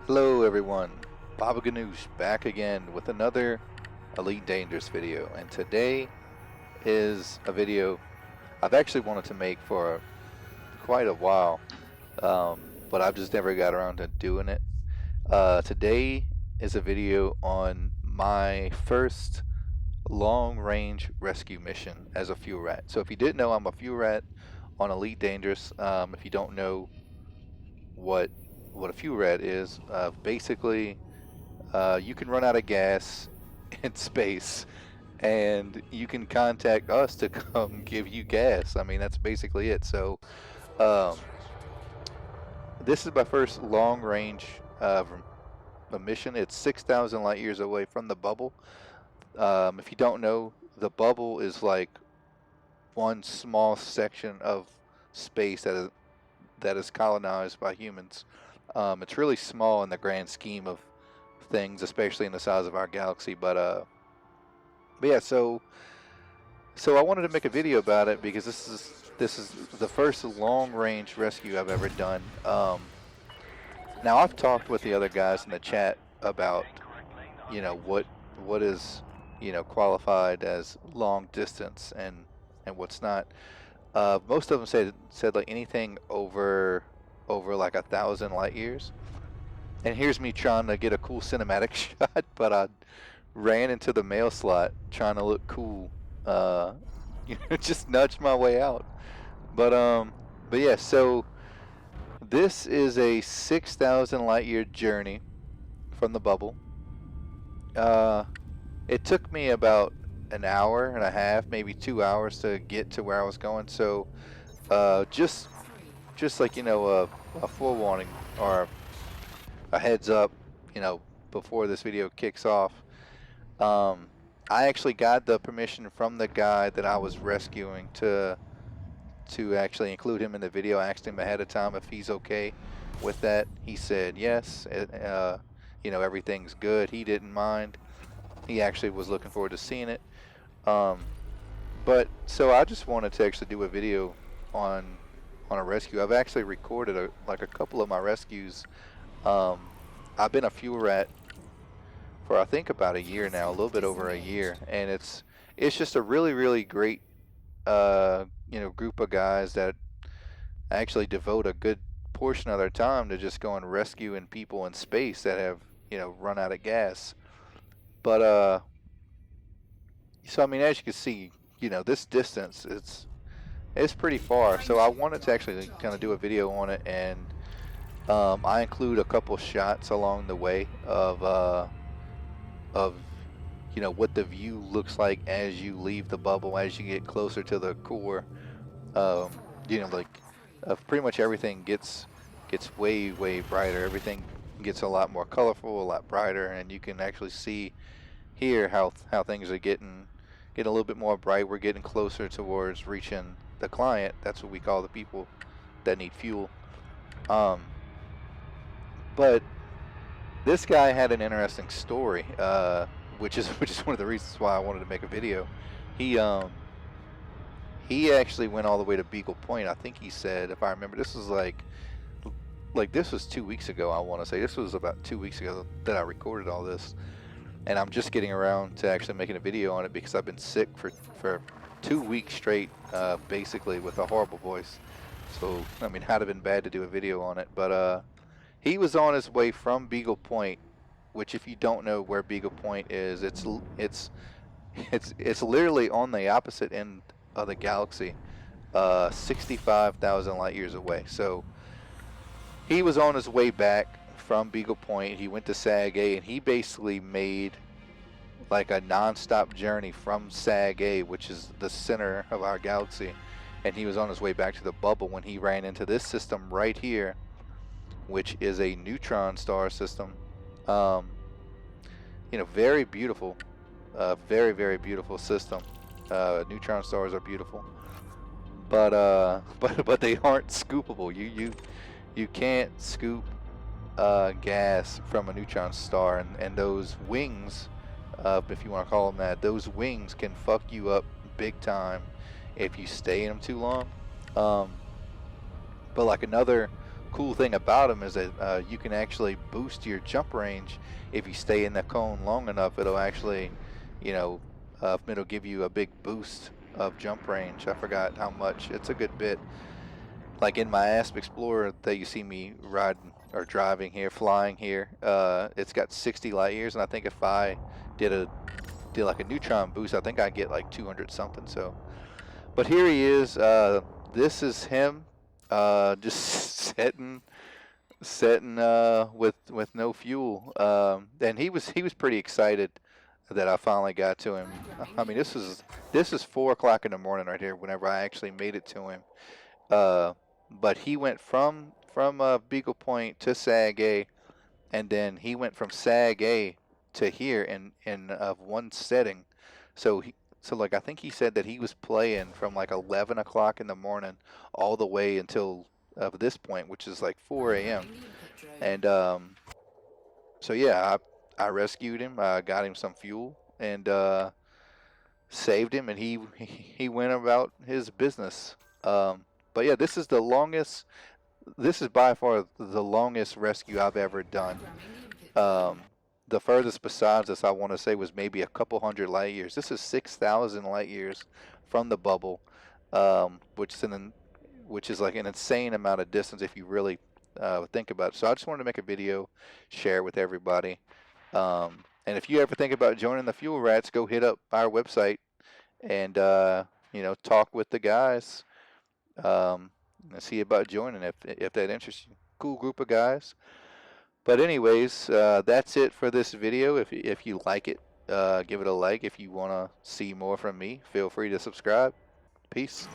Hello everyone, Baba Ganoush back again with another Elite Dangerous video, and today is a video I've actually wanted to make for quite a while, but I've just never got around to doing it. Today is a video on my first long-range rescue mission as a fuel rat. So if you didn't know, I'm a fuel rat on Elite Dangerous. If you don't know what a fuel rat is, basically you can run out of gas in space and you can contact us to come give you gas. I mean, that's basically it. So um, this is my first long range mission. It's 6,000 light years away from the bubble. If you don't know, the bubble is like one small section of space that is colonized by humans. It's really small in the grand scheme of things, especially in the size of our galaxy. But yeah, so I wanted to make a video about it because this is the first long range rescue I've ever done. Now I've talked with the other guys in the chat about what is qualified as long distance and what's not. Most of them said like anything over like 1,000 light years. And here's me trying to get a cool cinematic shot, but I ran into the mail slot trying to look cool. Just nudged my way out. But yeah, so this is a 6,000 light year journey from the bubble. It took me about an hour and a half, maybe 2 hours to get to where I was going. So just like a forewarning or a heads up, before this video kicks off. I actually got the permission from the guy that I was rescuing to actually include him in the video. I asked him ahead of time if he's okay with that. He said yes. Everything's good. He didn't mind. He actually was looking forward to seeing it. But so I just wanted to actually do a video on a rescue. I've actually recorded a couple of my rescues. I've been a fuel rat for I think about a year now, a little bit over a year, and it's just a really great group of guys that actually devote a good portion of their time to just going rescuing people in space that have run out of gas. But so I mean, as you can see, this distance it's pretty far. So I wanted to actually kind of do a video on it, and I include a couple shots along the way of what the view looks like as you leave the bubble, as you get closer to the core. Pretty much everything gets way brighter. Everything gets a lot more colorful, a lot brighter, and you can actually see here how things are getting a little bit more bright. We're getting closer towards reaching the client. That's what we call the people that need fuel. But this guy had an interesting story, which is one of the reasons why I wanted to make a video. He actually went all the way to Beagle Point. I think he said, if I remember, this was like this was 2 weeks ago. I want to say this was about 2 weeks ago that I recorded all this, and I'm just getting around to actually making a video on it because I've been sick for 2 weeks straight, basically with a horrible voice. So I mean, had it been bad to do a video on it, but he was on his way from Beagle Point, which, if you don't know where Beagle Point is, it's literally on the opposite end of the galaxy, 65,000 light years away. So he was on his way back from Beagle Point. He went to Sag A, and he basically made like a non-stop journey from Sag A, which is the center of our galaxy, and he was on his way back to the bubble when he ran into this system right here, which is a neutron star system. Very beautiful, very beautiful system. Neutron stars are beautiful, but they aren't scoopable. You can't scoop gas from a neutron star, and those wings, if you want to call them that, those wings can fuck you up big time if you stay in them too long. But like another cool thing about them is that you can actually boost your jump range if you stay in the cone long enough. It'll actually, you know, it'll give you a big boost of jump range. I forgot how much. It's a good bit. Like in my Asp Explorer that you see me riding or driving here, flying here, it's got 60 light years, and I think if I did like a neutron boost, I think I get like 200 something. So, but here he is. This is him, just sitting with no fuel. And he was pretty excited that I finally got to him. I mean, this is 4 o'clock in the morning right here. Whenever I actually made it to him. But he went from Beagle Point to Sag A, and then he went from Sag A to here in one setting. So like I think he said that he was playing from like 11 o'clock in the morning all the way until this point, which is like 4 a.m. And so yeah, I rescued him, got him some fuel, and saved him, and he went about his business. But yeah, this is the longest. This is by far the longest rescue I've ever done. The furthest besides this, I want to say, was maybe a couple hundred light years. This is 6,000 light years from the bubble, which is like an insane amount of distance if you really think about it. So I just wanted to make a video, share it with everybody. And if you ever think about joining the Fuel Rats, go hit up our website and talk with the guys. And see about joining if that interests you. Cool group of guys. But anyways, that's it for this video. If you like it, give it a like. If you want to see more from me, feel free to subscribe. Peace.